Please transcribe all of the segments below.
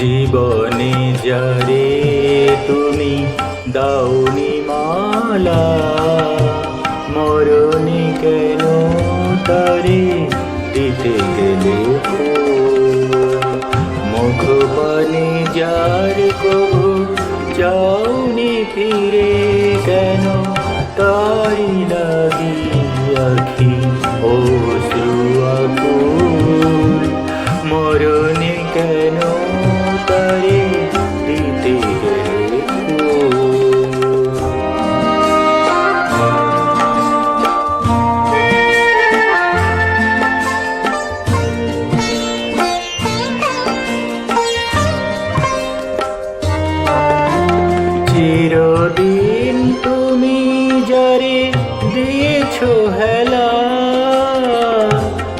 জীবনে যারে তুমি দাওনি মালা, মরণে কেন তারে দিতে গেলে ফুল? মুখপানে যার কবু যাওনি ফিরে, কেন তারি লাগি আখি অশ্রু আকুল? মরণে কেন তারে দিতে গেলে ফুল? চিরদিন তুমি যারে দিয়েছো হেলা,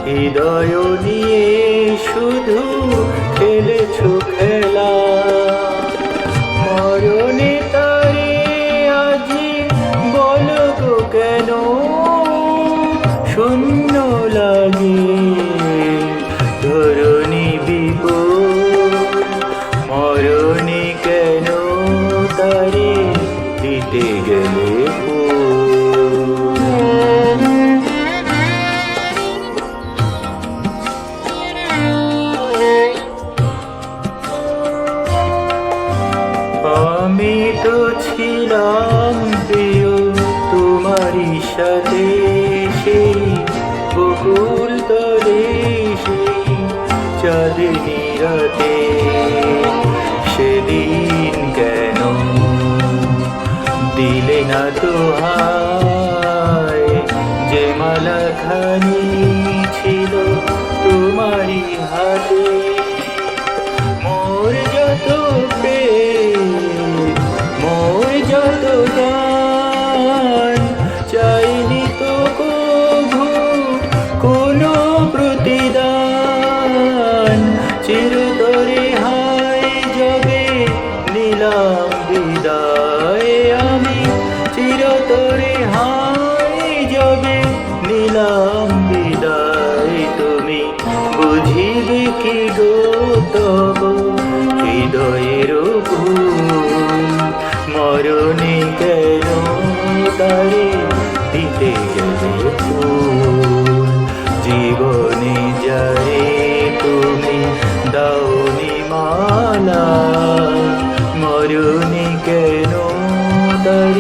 হৃদয় নিয়ে শুধু খেলেছো খেলা। মরণে তারে আজি বলো গো কেন শূন্য লাগে ধরণী বিপুল? মরণে কেন তারে দিতে গেলে আমি তো ছিলাম প্রিয় তোমারই সাথে, সেই বকুল তলে সেই চাঁদনি রাতে। সেদিন কেন দিলে না তো হায়, যে মালাখানি ছিল তোমারই হাতে। মোর যত প্রেম, মোর যত গান, চাইনি তো কভু কোনো প্রতিদান। চিরতরে হায় যবে নিলাম বিদায়, আমি চিরতরে হায় যবে নিলাম বিদায়। তুমি বুঝিবে কি গো তব হৃদয়ের ভুল? মরণে কেন তারে দিতে গেলে ফুল? জীবনে যারে তুমি দাওনি মালা, মরণে কেন তারে